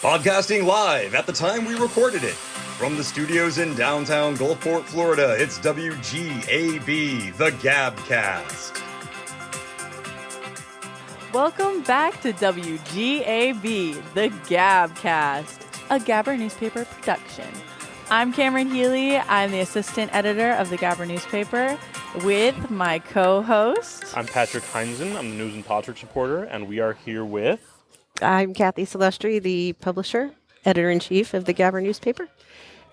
Podcasting live at the time we recorded it. From the studios in downtown Gulfport, Florida, it's WGAB, the Gabcast. Welcome back to WGAB, the Gabcast, a Gabber newspaper production. I'm Cameron Healy. I'm the assistant editor of the Gabber newspaper with my co-host. I'm Patrick Heinzen. I'm the news and politics reporter, and we are here with... I'm Kathy Silvestri, the publisher, editor-in-chief of the Gabber newspaper.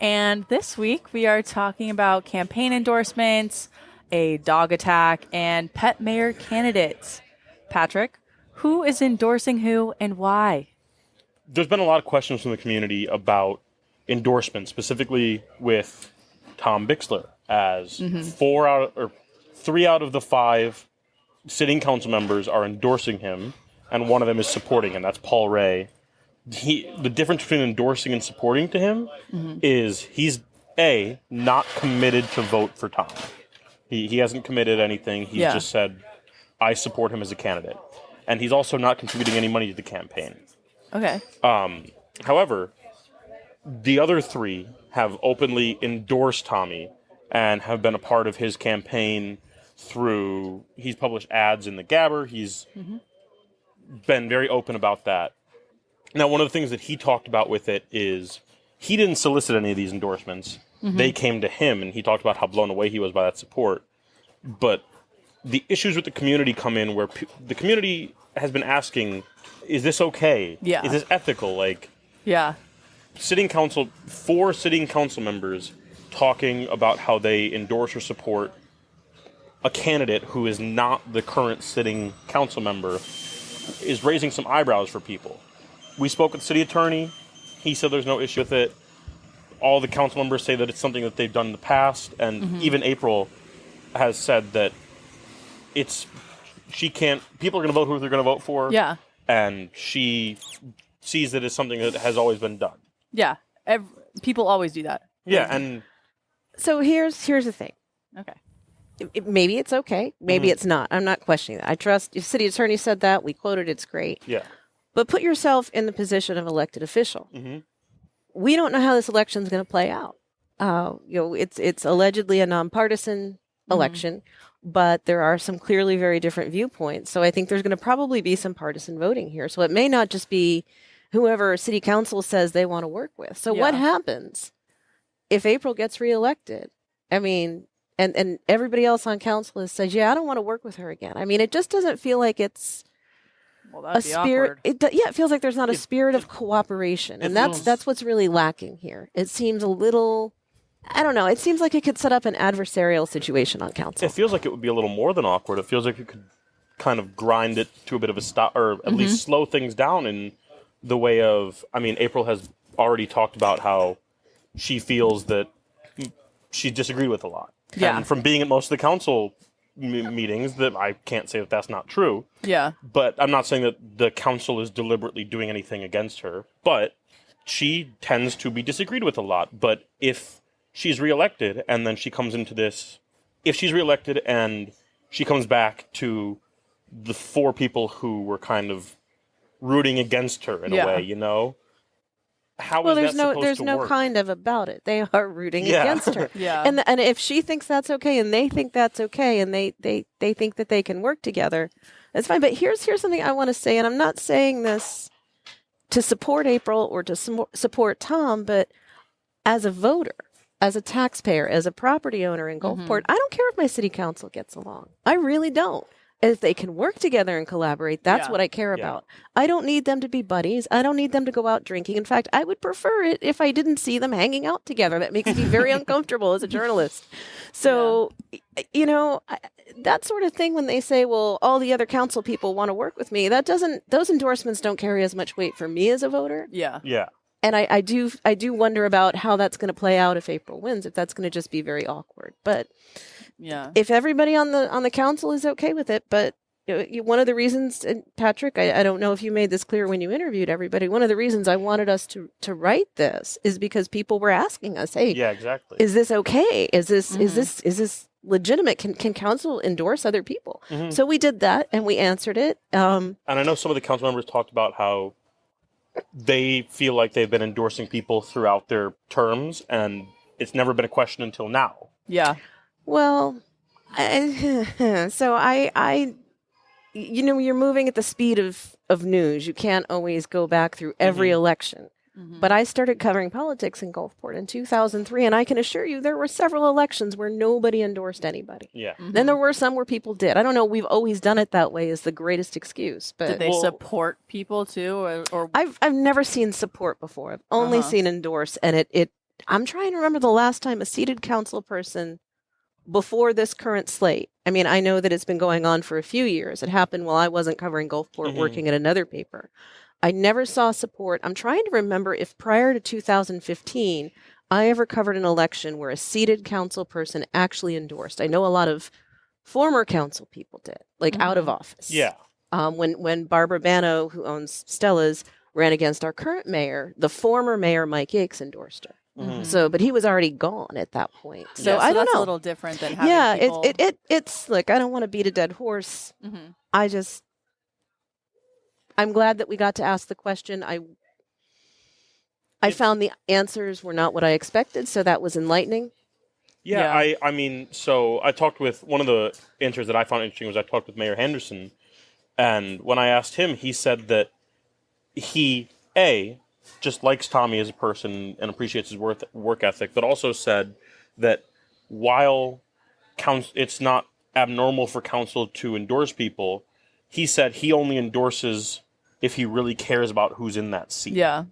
And this week we are talking about campaign endorsements, a dog attack, and pet mayor candidates. Patrick, who is endorsing who and why? There's been a lot of questions from the community about endorsements, specifically with Tom Bixler, as 3 out of the 5 sitting council members are endorsing him, and one of them is supporting him. That's Paul Ray. The difference between endorsing and supporting to him is he's, A, not committed to vote for Tom. He hasn't committed anything. He's just said, I support him as a candidate. And he's also not contributing any money to the campaign. Okay. However, the other 3 have openly endorsed Tommy and have been a part of his campaign through, he's published ads in the Gabber. He's been very open about that. Now, one of the things that he talked about with it is he didn't solicit any of these endorsements. They came to him, and he talked about how blown away he was by that support. But the issues with the community come in where the community has been asking, is this okay? Yeah. Is this ethical? Like, Yeah. 4 sitting council members talking about how they endorse or support a candidate who is not the current sitting council member is raising some eyebrows for people. We spoke with the city attorney. He said there's no issue with it. All the council members say that it's something that they've done in the past, and even April has said that people are going to vote who they're going to vote for. Yeah. And she sees it as something that has always been done. Yeah. People always do that. Yeah, and So here's the thing. Okay. Maybe it's okay. Maybe it's not. I'm not questioning that. I trust if city attorney said that. We quoted it's great. yeah. But put yourself in the position of elected official. We don't know how this election is going to play out. It's allegedly a nonpartisan election, but there are some clearly very different viewpoints. So I think there's going to probably be some partisan voting here. So it may not just be whoever city council says they want to work with. So what happens if April gets reelected? I mean, and everybody else on council has said, I don't want to work with her again. I mean, it just doesn't feel like it's a spirit. It feels like there's not a spirit of cooperation. And that's what's really lacking here. It seems a little, I don't know, it seems like it could set up an adversarial situation on council. It feels like it would be a little more than awkward. It feels like it could kind of grind it to a bit of a stop, or at least slow things down in the way of, I mean, April has already talked about how she feels that she disagreed with a lot. Yeah. And from being at most of the council meetings, that I can't say that that's not true. Yeah. But I'm not saying that the council is deliberately doing anything against her. But she tends to be disagreed with a lot. But if she's reelected and then she comes into this, if she's reelected and she comes back to the 4 people who were kind of rooting against her in a way, you know? How is that supposed to work? There's no kind of about it. They are rooting against her. And if she thinks that's okay and they think that's okay and they think that they can work together, that's fine. But here's something I want to say, and I'm not saying this to support April or to support Tom, but as a voter, as a taxpayer, as a property owner in Gulfport, I don't care if my city council gets along. I really don't. If they can work together and collaborate, that's what I care about. I don't need them to be buddies. I don't need them to go out drinking. In fact, I would prefer it if I didn't see them hanging out together. That makes me very uncomfortable as a journalist. So, that sort of thing when they say, well, all the other council people want to work with me, those endorsements don't carry as much weight for me as a voter. Yeah. Yeah. And I do wonder about how that's going to play out if April wins, if that's going to just be very awkward. But if everybody on the council is okay with it, but one of the reasons, and Patrick, I don't know if you made this clear when you interviewed everybody, one of the reasons I wanted us to write this is because people were asking us, hey, exactly. Is this okay? Is this legitimate? Can council endorse other people? So we did that and we answered it. And I know some of the council members talked about how they feel like they've been endorsing people throughout their terms, and it's never been a question until now. Yeah. Well, you're moving at the speed of news. You can't always go back through every election. But I started covering politics in Gulfport in 2003, and I can assure you there were several elections where nobody endorsed anybody. Yeah. Then there were some where people did. I don't know. We've always done it that way is the greatest excuse. But did they support people too, or I've never seen support before. I've only seen endorse, and I'm trying to remember the last time a seated council person before this current slate. I mean, I know that it's been going on for a few years. It happened while I wasn't covering Gulfport, working at another paper. I never saw support. I'm trying to remember if prior to 2015, I ever covered an election where a seated council person actually endorsed. I know a lot of former council people did, like out of office. Yeah. When Barbara Bano, who owns Stella's, ran against our current mayor, the former mayor, Mike Yakes, endorsed her. So, but he was already gone at that point. So I don't that's know. A little different than having people... it's look, I don't want to beat a dead horse. I'm glad that we got to ask the question. I found the answers were not what I expected, so that was enlightening. Yeah. I mean, so I talked with, one of the answers that I found interesting was I talked with Mayor Henderson, and when I asked him, he said that he, just likes Tommy as a person and appreciates his work ethic, but also said that while it's not abnormal for council to endorse people, he said he only endorses if he really cares about who's in that seat. Yeah.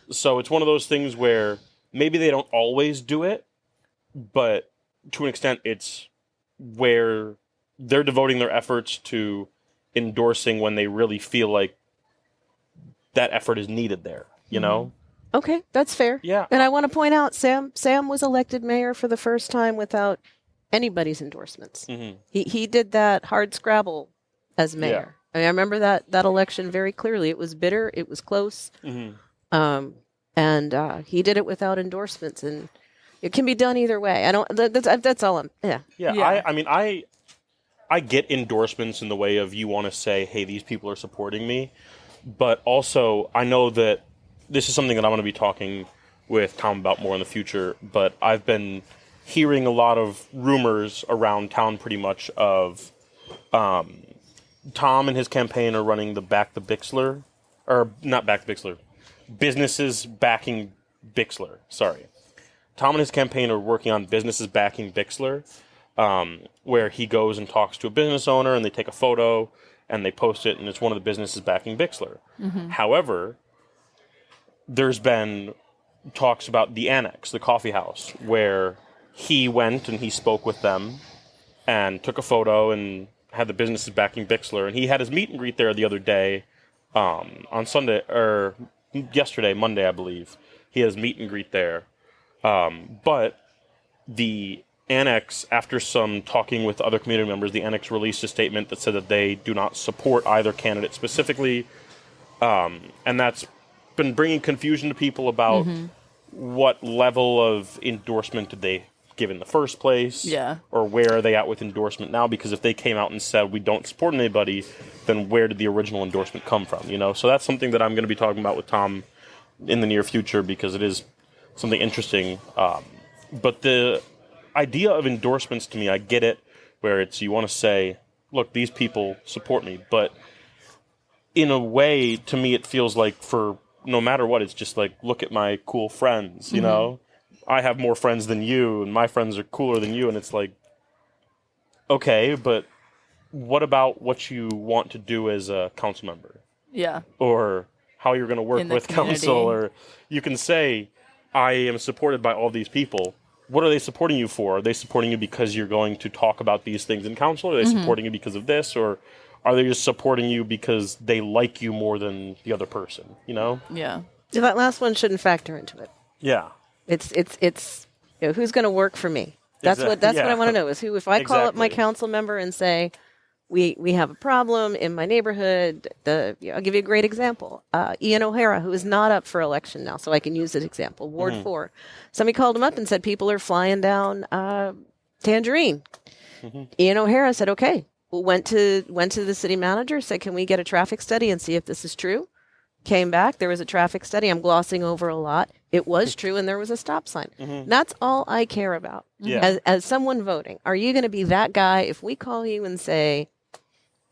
So it's one of those things where maybe they don't always do it, but to an extent it's where they're devoting their efforts to endorsing when they really feel like that effort is needed there, you know? Okay, that's fair. Yeah. And I want to point out, Sam was elected mayor for the first time without anybody's endorsements. He did that hard scrabble as mayor. Yeah. I mean, I remember that election very clearly. It was bitter. It was close. And he did it without endorsements, and it can be done either way. I don't. That's all I'm. Yeah. Yeah. I mean, I get endorsements in the way of you want to say, hey, these people are supporting me, but also I know that this is something that I'm going to be talking with Tom about more in the future. But I've been hearing a lot of rumors around town, pretty much of. Tom and his campaign are running the Back the Bixler, or not Back the Bixler, businesses backing Bixler. Sorry. Tom and his campaign are working on businesses backing Bixler, where he goes and talks to a business owner and they take a photo and they post it and it's one of the businesses backing Bixler. However, there's been talks about the Annex, the coffee house, where he went and he spoke with them and took a photo and had the businesses backing Bixler, and he had his meet and greet there the other day, on Sunday, or yesterday, Monday, I believe. He had his meet and greet there. But the Annex, after some talking with other community members, the Annex released a statement that said that they do not support either candidate specifically, and that's been bringing confusion to people about what level of endorsement did they give in the first place, or where are they at with endorsement now? Because if they came out and said we don't support anybody, then where did the original endorsement come from? You know, so that's something that I'm going to be talking about with Tom in the near future because it is something interesting. But the idea of endorsements to me, I get it, where it's you want to say, look, these people support me, but in a way, to me, it feels like for no matter what, it's just like look at my cool friends, you know. I have more friends than you, and my friends are cooler than you, and it's like, okay, but what about what you want to do as a council member? Yeah. Or how you're going to work with council, or you can say, I am supported by all these people. What are they supporting you for? Are they supporting you because you're going to talk about these things in council? Are they supporting you because of this? Or are they just supporting you because they like you more than the other person, you know? Yeah. So that last one shouldn't factor into it. Yeah. It's who's going to work for me? That's what I want to know is who. If I call up my council member and say we have a problem in my neighborhood, I'll give you a great example. Ian O'Hara, who is not up for election now, so I can use this example. Ward 4. Somebody called him up and said people are flying down Tangerine. Ian O'Hara said okay. Went to the city manager, said can we get a traffic study and see if this is true? came back. There was a traffic study. I'm glossing over a lot. It was true, and there was a stop sign. That's all I care about. As someone voting, are you going to be that guy if we call you and say,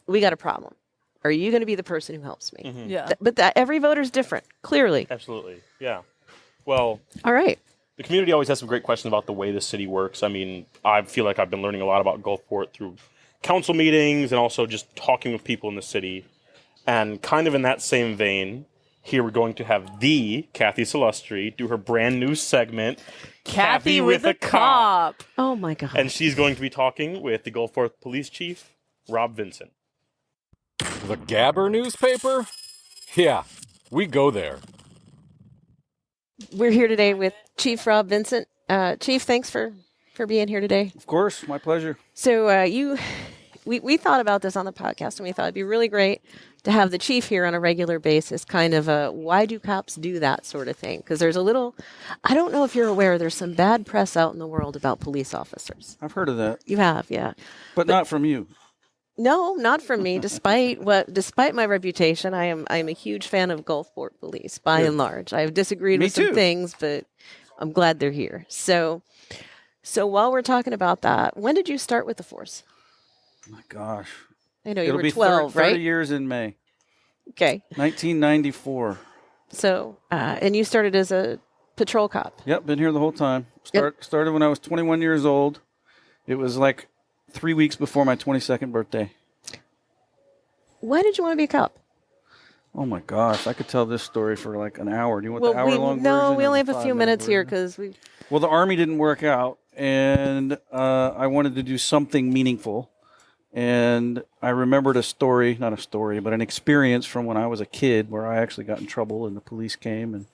we got a problem? Are you going to be the person who helps me? But every voter's different, clearly. Absolutely. Yeah. Well, all right. The community always has some great questions about the way the city works. I mean, I feel like I've been learning a lot about Gulfport through council meetings and also just talking with people in the city. And kind of in that same vein, here we're going to have the Kathy Salustri do her brand new segment, Kathy with a Cop. Oh, my God. And she's going to be talking with the Gulfport Police Chief, Rob Vincent. The Gabber newspaper? Yeah, we go there. We're here today with Chief Rob Vincent. Chief, thanks for being here today. Of course, my pleasure. So we thought about this on the podcast, and we thought it'd be really great to have the chief here on a regular basis, kind of a why do cops do that sort of thing? Because there's a little, I don't know if you're aware, there's some bad press out in the world about police officers. I've heard of that. You have, yeah. But not from you. No, not from me. Despite my reputation, I am a huge fan of Gulfport police by and large. I've disagreed with some things, but I'm glad they're here. So while we're talking about that, when did you start with the force? My gosh. I know you It'll were be 12, 30 right? years in May. Okay. 1994. So, and you started as a patrol cop. Yep, been here the whole time. Started when I was 21 years old. It was like 3 weeks before my 22nd birthday. Why did you want to be a cop? Oh my gosh, I could tell this story for like an hour. Do you want the hour-long version? No, we only have a 5 few minutes version? here because we... Well, the Army didn't work out, and I wanted to do something meaningful. And I remembered not a story, but an experience from when I was a kid where I actually got in trouble and the police came. And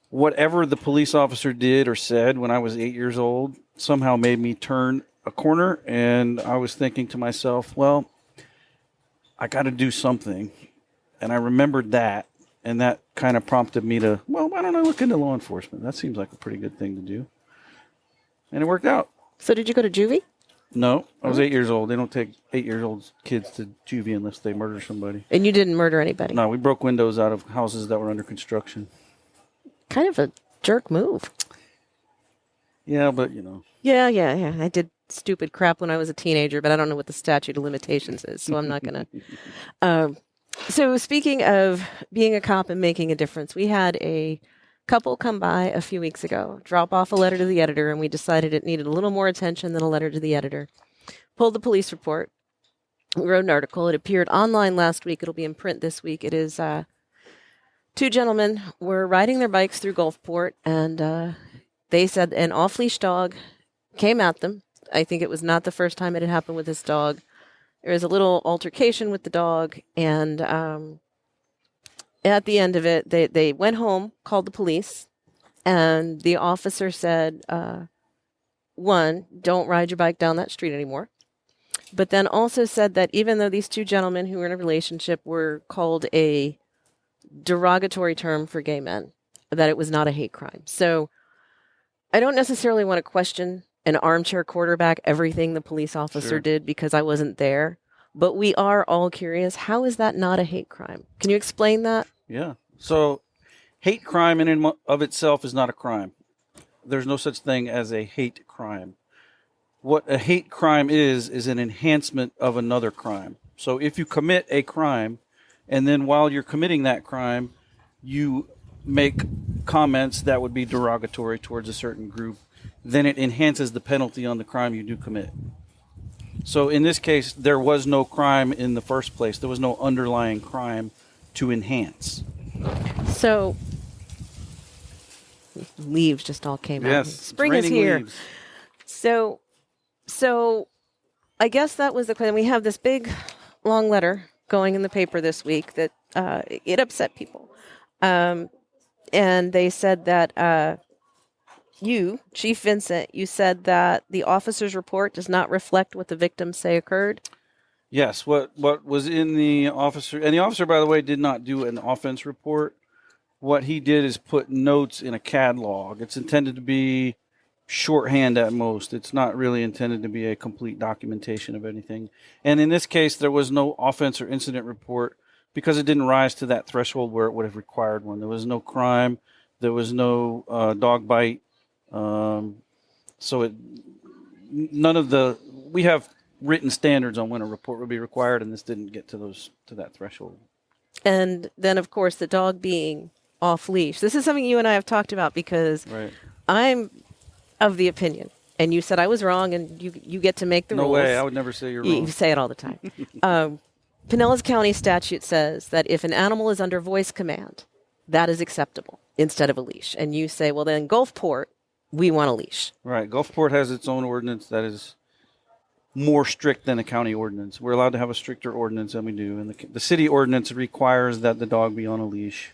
whatever the police officer did or said when I was 8 years old somehow made me turn a corner. And I was thinking to myself, well, I got to do something. And I remembered that. And that kind of prompted me to, well, why don't I look into law enforcement? That seems like a pretty good thing to do. And it worked out. So did you go to juvie? No, I was 8 years old. They don't take 8-year-old kids to juvie unless they murder somebody. And you didn't murder anybody? No, we broke windows out of houses that were under construction. Kind of a jerk move. Yeah, but you know. Yeah. I did stupid crap when I was a teenager, but I don't know what the statute of limitations is, so I'm not going to. So speaking of being a cop and making a difference, we had a couple come by a few weeks ago, drop off a letter to the editor, and we decided it needed a little more attention than a letter to the editor. Pulled the police report. We wrote an article. It appeared online last week. It'll be in print this week. It is two gentlemen were riding their bikes through Gulfport, and they said an off-leash dog came at them. I think it was not the first time it had happened with this dog. There was a little altercation with the dog, and at the end of it, they went home, called the police, and the officer said, one, don't ride your bike down that street anymore. But then also said that even though these two gentlemen who were in a relationship were called a derogatory term for gay men, that it was not a hate crime. So I don't necessarily want to question an armchair quarterback everything the police officer did because I wasn't there. But we are all curious, how is that not a hate crime? Can you explain that? Yeah. So hate crime in and of itself is not a crime. There's no such thing as a hate crime. What a hate crime is an enhancement of another crime. So if you commit a crime, and then while you're committing that crime, you make comments that would be derogatory towards a certain group, then it enhances the penalty on the crime you do commit. So in this case, there was no crime in the first place. There was no underlying crime to enhance. So leaves just all came out. Yes, Spring is here. Leaves. So I guess that was the question. We have this big, long letter going in the paper this week that it upset people. And they said that you, Chief Vincent, you said that the officer's report does not reflect what the victims say occurred. Yes, what was in the officer, and the officer, by the way, did not do an offense report. What he did is put notes in a CAD log. It's intended to be shorthand at most. It's not really intended to be a complete documentation of anything. And in this case, there was no offense or incident report. because it didn't rise to that threshold where it would have required one. There was no crime. There was no dog bite. So none of we have written standards on when a report would be required, and this didn't get to that threshold. And then, of course, the dog being off leash. This is something you and I have talked about because I'm of the opinion, and you said I was wrong, and you get to make the rules. No way. I would never say you're wrong. You say it all the time. Pinellas County statute says that if an animal is under voice command, that is acceptable instead of a leash. And you say, well, then Gulfport, we want a leash. Right. Gulfport has its own ordinance that is more strict than a county ordinance. We're allowed to have a stricter ordinance than we do. And the city ordinance requires that the dog be on a leash.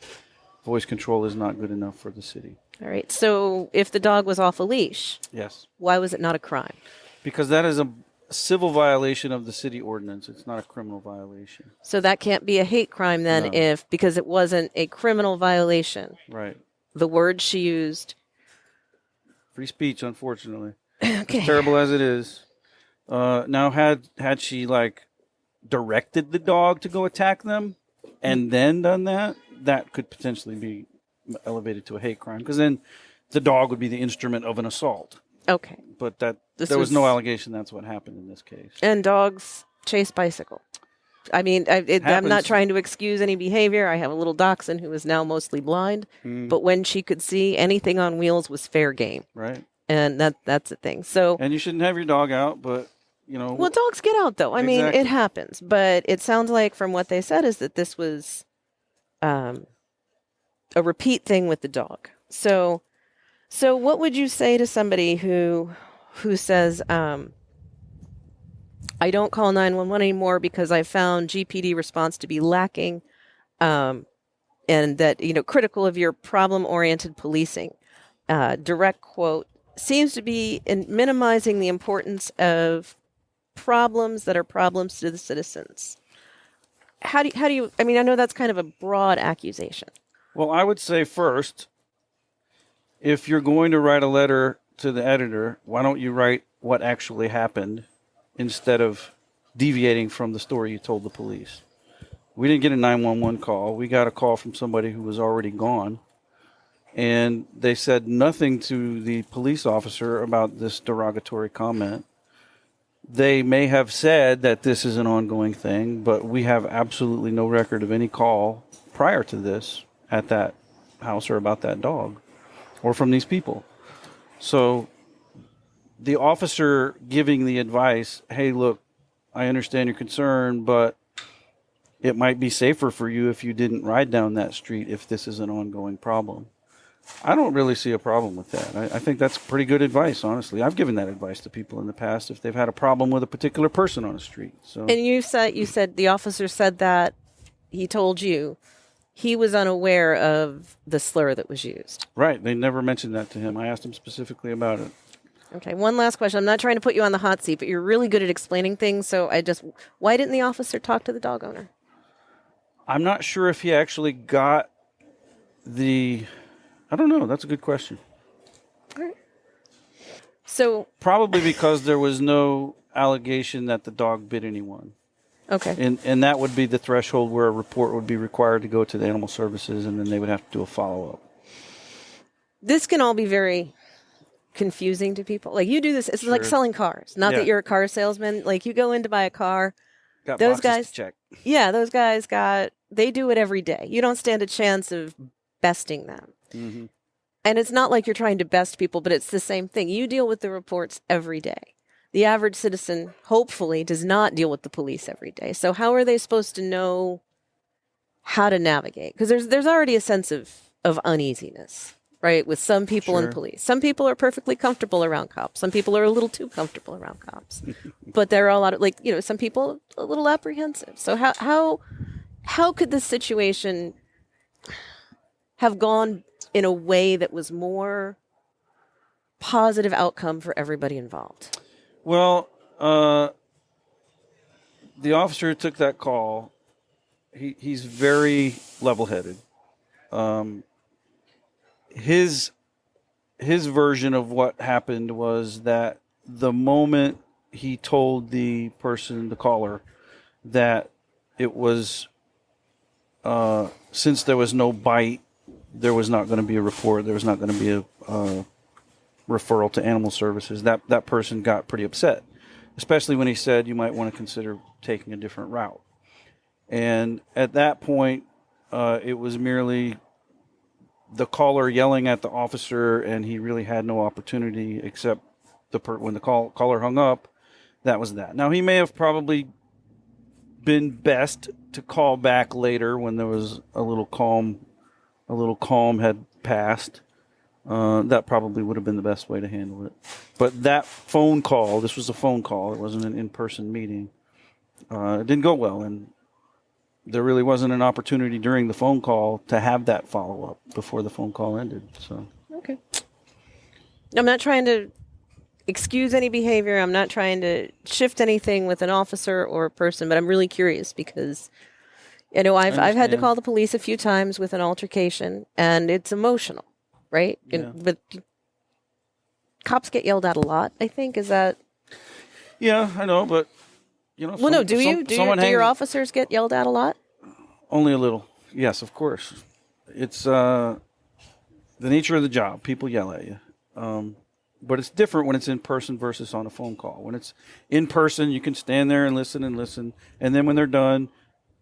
Voice control is not good enough for the city. All right. So if the dog was off a leash, yes, why was it not a crime? Because that is a civil violation of the city ordinance. It's not a criminal violation. So that can't be a hate crime then because it wasn't a criminal violation. Right. The word she used. Free speech, unfortunately. Okay. As terrible as it is. Now, had she directed the dog to go attack them and then done that, that could potentially be elevated to a hate crime because then the dog would be the instrument of an assault. Okay. But there was no allegation that's what happened in this case. And dogs chase bicycle. I mean, I'm not trying to excuse any behavior. I have a little dachshund who is now mostly blind, but when she could see, anything on wheels was fair game. Right. And that's the thing. So. And you shouldn't have your dog out, but well, dogs get out though. I mean, it happens. But it sounds like from what they said is that this was a repeat thing with the dog. So what would you say to somebody who says, I don't call 911 anymore because I found GPD response to be lacking, and that, critical of your problem-oriented policing. Direct quote, seems to be in minimizing the importance of problems that are problems to the citizens. How do you, I know that's kind of a broad accusation. Well, I would say first, if you're going to write a letter to the editor, why don't you write what actually happened instead of deviating from the story you told the police? We didn't get a 911 call. We got a call from somebody who was already gone. And they said nothing to the police officer about this derogatory comment. They may have said that this is an ongoing thing, but we have absolutely no record of any call prior to this at that house or about that dog or from these people. So the officer giving the advice, hey, look, I understand your concern, but it might be safer for you if you didn't ride down that street if this is an ongoing problem. I don't really see a problem with that. I think that's pretty good advice, honestly. I've given that advice to people in the past if they've had a problem with a particular person on the street. So. And you said the officer said that he told you he was unaware of the slur that was used. Right. They never mentioned that to him. I asked him specifically about it. Okay, one last question. I'm not trying to put you on the hot seat, but you're really good at explaining things. So why didn't the officer talk to the dog owner? I'm not sure if he actually got I don't know. That's a good question. All right. So probably because there was no allegation that the dog bit anyone. Okay. And that would be the threshold where a report would be required to go to the animal services, and then they would have to do a follow-up. This can all be very confusing to people. Like you do this, it's like selling cars. Not that you're a car salesman. Like you go in to buy a car. Got those boxes guys to check. Yeah, those guys they do it every day. You don't stand a chance of besting them. Mm-hmm. And it's not like you're trying to best people, but it's the same thing. You deal with the reports every day. The average citizen, hopefully, does not deal with the police every day. So how are they supposed to know how to navigate? Because there's already a sense of uneasiness, right, with some people in police. Some people are perfectly comfortable around cops. Some people are a little too comfortable around cops. But there are a lot of, some people a little apprehensive. So how could this situation have gone in a way that was more positive outcome for everybody involved? Well, the officer who took that call, he's very level-headed. His version of what happened was that the moment he told the caller, that it was since there was no bite, there was not going to be a report. There was not going to be a referral to animal services. That person got pretty upset, especially when he said you might want to consider taking a different route. And at that point, it was merely the caller yelling at the officer, and he really had no opportunity except when the caller hung up. That was that. Now, he may have probably been best to call back later when there was a little calm had passed. That probably would have been the best way to handle it. But that phone call, this was a phone call, it wasn't an in-person meeting, it didn't go well, and there really wasn't an opportunity during the phone call to have that follow-up before the phone call ended. So Okay. I'm not trying to excuse any behavior. I'm not trying to shift anything with an officer or a person, but I'm really curious because, I've had to call the police a few times with an altercation, and it's emotional, right? Yeah. But cops get yelled at a lot, I think. Is that? Yeah, I know, but Well, no. Do your officers get yelled at a lot? Only a little. Yes, of course. It's the nature of the job. People yell at you. But it's different when it's in person versus on a phone call. When it's in person, you can stand there and listen. And then when they're done,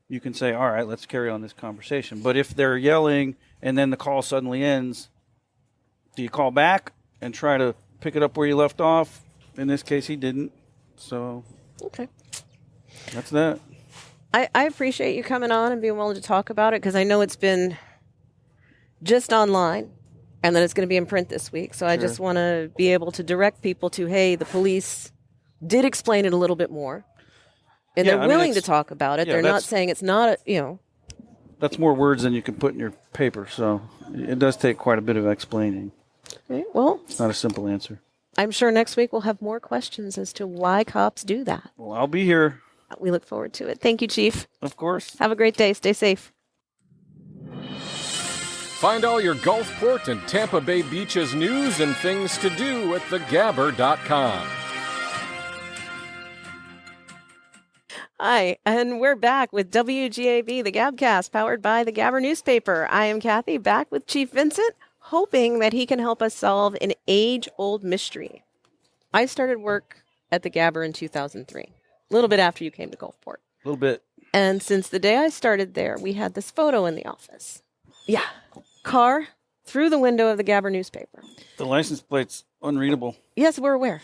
you can say, all right, let's carry on this conversation. But if they're yelling and then the call suddenly ends, do you call back and try to pick it up where you left off? In this case, he didn't. So okay, that's that. I appreciate you coming on and being willing to talk about it, because I know it's been just online and that it's going to be in print this week. So I just want to be able to direct people to, hey, the police did explain it a little bit more. And they're willing to talk about it. They're not saying it's not, That's more words than you can put in your paper. So it does take quite a bit of explaining. Okay, well, it's not a simple answer. I'm sure next week we'll have more questions as to why cops do that. Well, I'll be here. We look forward to it. Thank you, Chief. Of course. Have a great day. Stay safe. Find all your Gulfport and Tampa Bay Beaches news and things to do at thegabber.com. Hi, and we're back with WGAB, the Gabcast, powered by the Gabber newspaper. I am Kathy, back with Chief Vincent, hoping that he can help us solve an age-old mystery. I started work at the Gabber in 2003, a little bit after you came to Gulfport. A little bit. And since the day I started there, we had this photo in the office. Yeah. Car through the window of the Gabber newspaper. The license plate's unreadable. Yes, we're aware.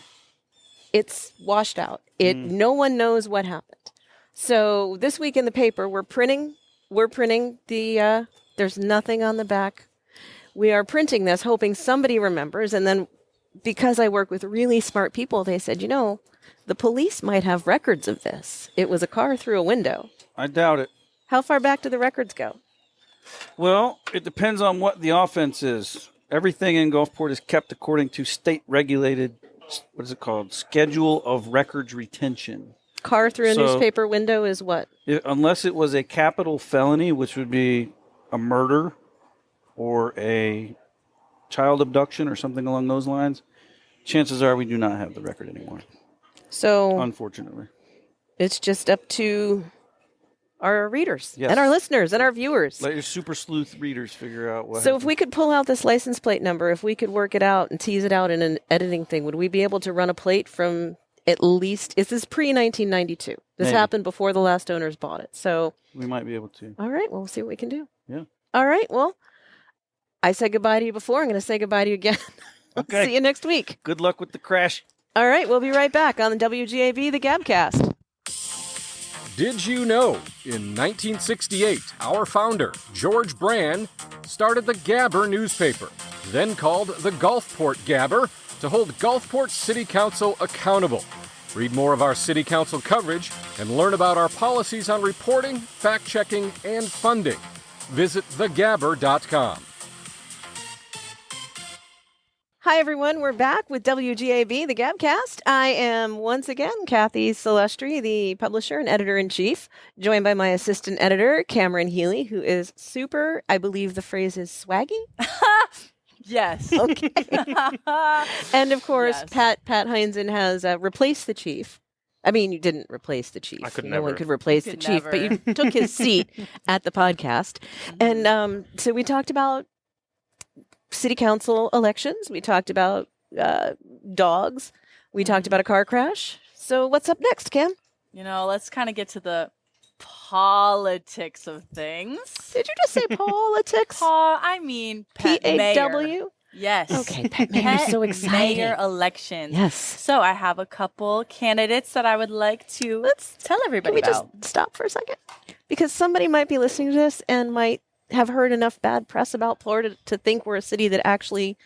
It's washed out. No one knows what happened. So this week in the paper, we're printing the, there's nothing on the back. We are printing this, hoping somebody remembers. And then because I work with really smart people, they said, the police might have records of this. It was a car through a window. I doubt it. How far back do the records go? Well, it depends on what the offense is. Everything in Gulfport is kept according to state-regulated, what is it called, Schedule of Records Retention. Car through a newspaper window is what? Unless it was a capital felony, which would be a murder or a child abduction or something along those lines, chances are we do not have the record anymore. So, unfortunately, it's just up to our readers and our listeners and our viewers. Let your super sleuth readers figure out what happened. If we could pull out this license plate number, if we could work it out and tease it out in an editing thing, would we be able to run a plate from at least, is this pre-1992? This Maybe. Happened before the last owners bought it. So we might be able to. All right. Well, we'll see what we can do. Yeah. All right. Well, I said goodbye to you before. I'm going to say goodbye to you again. Okay. See you next week. Good luck with the crash. All right. We'll be right back on the WGAB, the Gabcast. Did you know, in 1968, our founder, George Brand, started the Gabber newspaper, then called the Gulfport Gabber, to hold Gulfport City Council accountable. Read more of our City Council coverage and learn about our policies on reporting, fact-checking, and funding. Visit thegabber.com. Hi, everyone. We're back with WGAB, the Gabcast. I am once again Kathy Celestri, the publisher and editor-in-chief, joined by my assistant editor, Cameron Healy, who is super, I believe the phrase is swaggy. Yes. Okay. And of course, yes. Pat Heinzen has replaced the chief I mean, you didn't replace the chief. I could No one never. could replace the chief, but you took his seat at the podcast. And so we talked about city council elections. We talked about dogs. We talked about a car crash. So what's up next, Cam? Let's kind of get to the politics of things. Did you just say politics? I mean pet mayor. P-A-W? Yes. Okay, pet mayor. So exciting. Mayor elections. Yes. So I have a couple candidates that I would like to tell everybody about. about. Can we just stop for a second? Because somebody might be listening to this and might have heard enough bad press about Florida to think we're a city that actually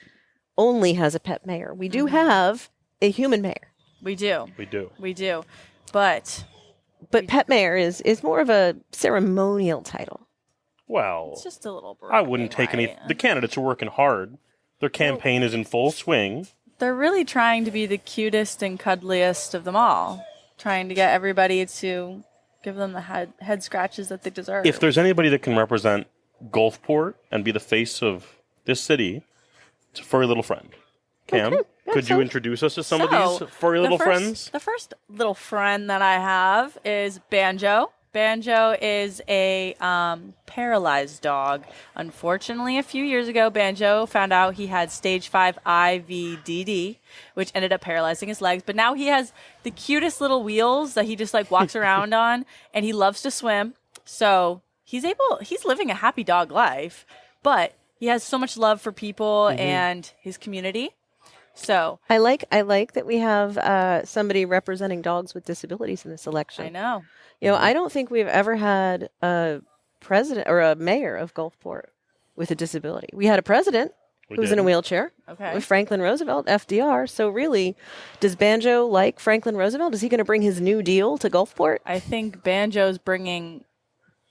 only has a pet mayor. We do have a human mayor. We do. We do. But pet mayor is more of a ceremonial title. Well, it's just a little I wouldn't take any. The candidates are working hard. Their campaign is in full swing. They're really trying to be the cutest and cuddliest of them all, trying to get everybody to give them the head scratches that they deserve. If there's anybody that can represent Gulfport and be the face of this city, it's a furry little friend. Cam, could you introduce us to some of these furry little friends? The first little friend that I have is Banjo. Banjo is a paralyzed dog. Unfortunately, a few years ago, Banjo found out he had stage 5 IVDD, which ended up paralyzing his legs. But now he has the cutest little wheels that he just walks around on, and he loves to swim. So he's living a happy dog life, but he has so much love for people and his community. So I like that we have somebody representing dogs with disabilities in this election. I know. I don't think we've ever had a president or a mayor of Gulfport with a disability. We had a president who was in a wheelchair with Franklin Roosevelt, FDR. So really, does Banjo like Franklin Roosevelt? Is he going to bring his new deal to Gulfport? I think Banjo's bringing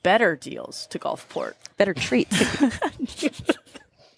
better deals to Gulfport. Better treats.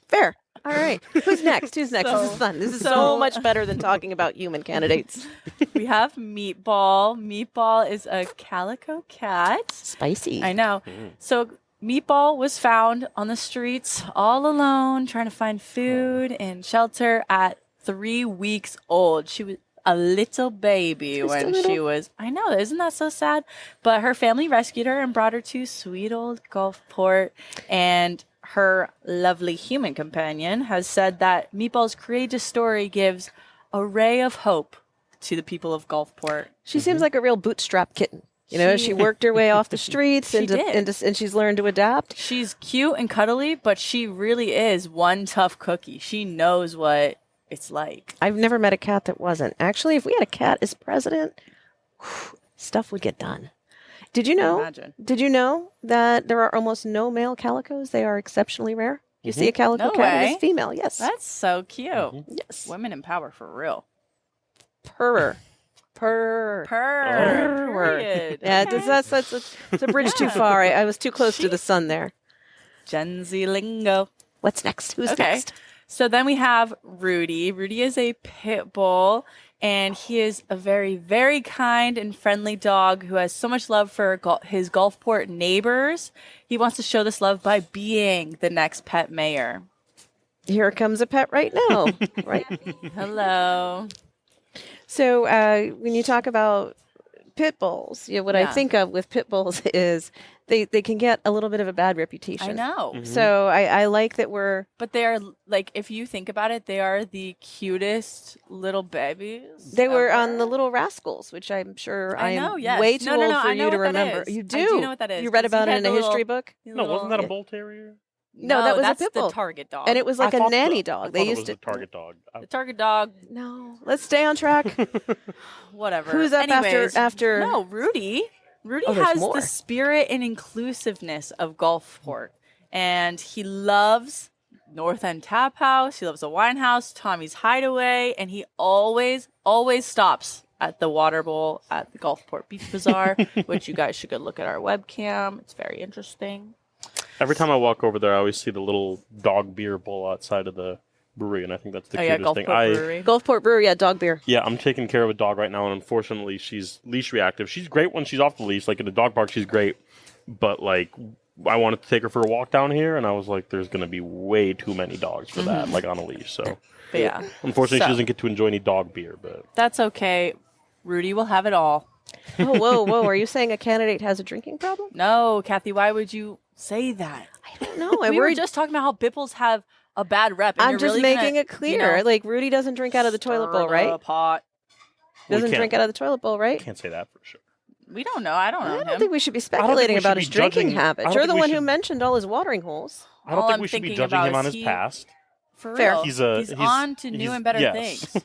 Fair. All right. Who's next? This is fun. This is so much better than talking about human candidates. We have Meatball. Meatball is a calico cat. Spicy. I know. So Meatball was found on the streets all alone, trying to find food and shelter at 3 weeks old. She was a little baby she was. I know. Isn't that so sad? But her family rescued her and brought her to sweet old Gulfport. And her lovely human companion has said that Meatball's courageous story gives a ray of hope to the people of Gulfport. She seems like a real bootstrap kitten. She worked her way off the streets and she's learned to adapt. She's cute and cuddly, but she really is one tough cookie. She knows what it's like. I've never met a cat that wasn't. Actually, if we had a cat as president, stuff would get done. Did you know that there are almost no male calicos? They are exceptionally rare. You see a calico cat, it is female. Yes. That's so cute. Yes. Women in power for real. Purr. Period. Yeah, it's a bridge too far. I was too close to the sun there. Gen Z lingo. What's next? Who's next? So then we have Rudy. Rudy is a pit bull, and he is a very, very kind and friendly dog who has so much love for his Gulfport neighbors. He wants to show this love by being the next pet mayor. Here comes a pet right now. Right. Hello. So when you talk about pit bulls, what I think of with pit bulls is they can get a little bit of a bad reputation. I know. So I like that But they are, if you think about it, they are the cutest little babies. They were on the Little Rascals, which I'm sure I am way too old for you to remember. You do? I do know what that is. You read about it in a history book? No, wasn't that a bull terrier? No, that was that's a pit bull. the target dog. And it was like a nanny dog. They used to. The target dog. The target dog. No, let's stay on track. Whatever. Who's up after? No, Rudy. Rudy has the spirit and inclusiveness of Gulfport, and he loves North End Tap House. He loves the Wine House, Tommy's Hideaway, and he always stops at the Water Bowl at the Gulfport Beach Bazaar, which you guys should go look at our webcam. It's very interesting. Every time I walk over there, I always see the little dog beer bowl outside of the brewery, and I think that's the cutest thing. Gulfport Brewery, dog beer. Yeah, I'm taking care of a dog right now, and unfortunately, she's leash reactive. She's great when she's off the leash. Like in the dog park, she's great. But I wanted to take her for a walk down here, and I was like, there's going to be way too many dogs for that, on a leash. So, but yeah. Unfortunately, she doesn't get to enjoy any dog beer, but that's okay. Rudy will have it all. Oh, whoa. Are you saying a candidate has a drinking problem? No, Kathy, why would you say that? I don't know. We were just talking about how Bipples have a bad rep. And I'm you're just really making gonna, it clear. Like, Rudy doesn't drink out of the toilet bowl, right? Pot. Doesn't drink out of the toilet bowl, right? Can't say that for sure. We don't know. I don't know. I don't think we should be speculating about his drinking habits. You're the one who mentioned all his watering holes. I don't think we should be judging him on his past. For Fair. real. He's on to new and better things.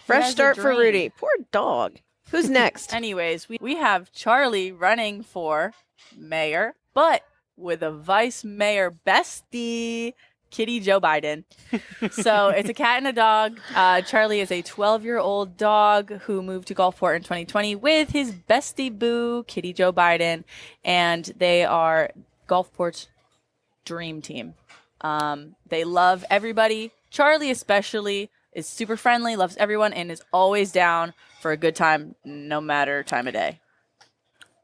Fresh start for Rudy. Poor dog. Who's next? Anyways, we have Charlie running for mayor, but with a vice mayor bestie, Kitty Joe Biden. So it's a cat and a dog. Charlie is a 12-year-old dog who moved to Gulfport in 2020 with his bestie boo, Kitty Joe Biden, and they are Gulfport's dream team. They love everybody. Charlie especially is super friendly, loves everyone, and is always down for a good time, no matter time of day.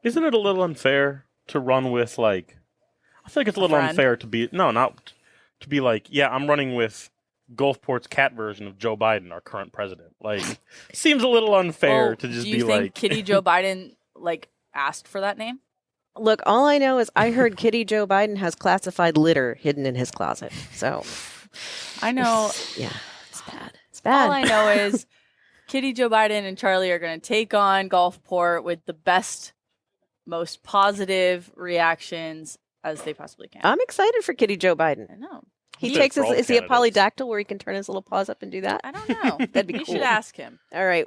Isn't it a little unfair to run with, like, I think it's a little unfair to be, to be like, yeah, I'm running with Gulfport's cat version of Joe Biden, our current president. Like, seems a little unfair to just be like. Do you think Kitty Joe Biden, like, asked for that name? Look, all I know is I heard Kitty Joe Biden has classified litter hidden in his closet. So I know. Yeah, it's bad. It's bad. All I know is Kitty Joe Biden and Charlie are going to take on Gulfport with the best, most positive reactions as they possibly can. I'm excited for Kitty Joe Biden. I know. He takes his, is he a polydactyl where he can turn his little paws up and do that? I don't know. That'd be You cool. should ask him. All right.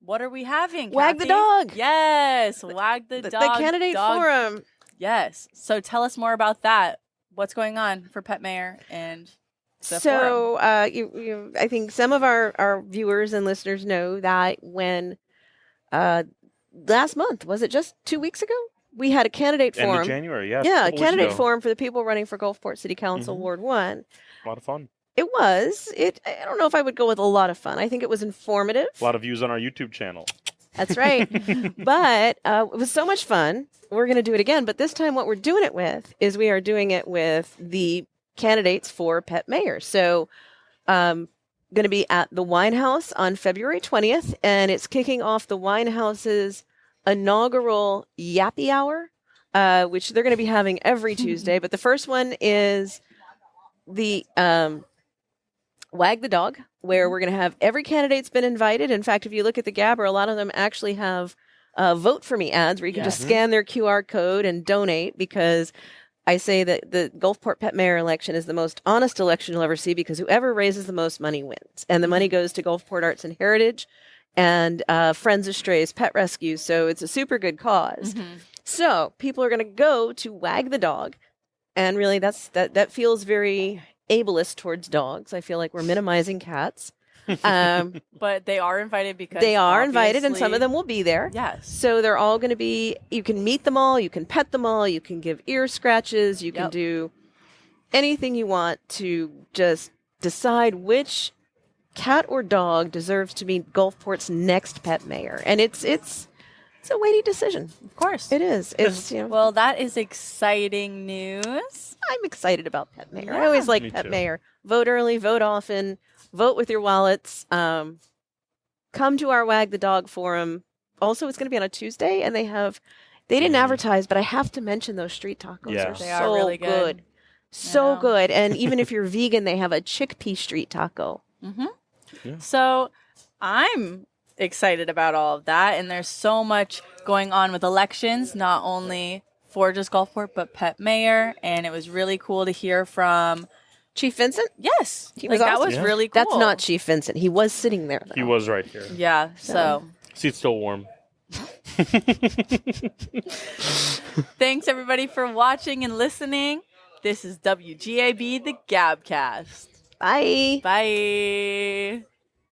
What are we having, Wag the Kathy? dog. Yes, Wag the Dog. The candidate forum. Yes. So tell us more about that. What's going on for Pet Mayor and the forum? I think some of our viewers and listeners know that when last month, was it just 2 weeks ago? We had a candidate forum. End of January, yeah. Yeah, a candidate forum for the people running for Gulfport City Council Ward 1. A lot of fun. It was. I don't know if I would go with a lot of fun. I think it was informative. A lot of views on our YouTube channel. That's right. But it was so much fun. We're going to do it again. But this time what we're doing it with is we are doing it with the candidates for Pet Mayor. So going to be at the Wine House on February 20th. And it's kicking off the Wine House's inaugural Yappy Hour, which they're going to be having every Tuesday. But the first one is the Wag the Dog, where we're going to have every candidate's been invited. In fact, if you look at the Gabber, a lot of them actually have vote for me ads where you can just scan their QR code and donate, because I say that the Gulfport Pet Mayor election is the most honest election you'll ever see, because whoever raises the most money wins. And the money goes to Gulfport Arts and Heritage and Friends of Strays Pet Rescue. So it's a super good cause. So people are going to go to Wag the Dog. And really that feels very ableist towards dogs. I feel like we're minimizing cats. But they are invited because they are invited, and some of them will be there. Yes. So they're all going to be, you can meet them all, you can pet them all, you can give ear scratches, you can do anything you want to just decide which cat or dog deserves to be Gulfport's next pet mayor. And it's a weighty decision. Of course. It is. It's well, that is exciting news. I'm excited about Pet Mayor. I always like Pet Mayor. Vote early, vote often, vote with your wallets. Come to our Wag the Dog forum. Also, it's going to be on a Tuesday, and they didn't advertise, but I have to mention those street tacos. Yeah. They are really good. So good. And even if you're vegan, they have a chickpea street taco. So I'm excited about all of that, and there's so much going on with elections, not only for just Gulfport but Pet Mayor, and it was really cool to hear from Chief Vincent. Yes, he was that was really cool. That's not Chief Vincent. He was sitting there, though. He was right here. Yeah, so Seat's still warm. Thanks everybody for watching and listening. This is WGAB, the Gabcast. Bye. Bye.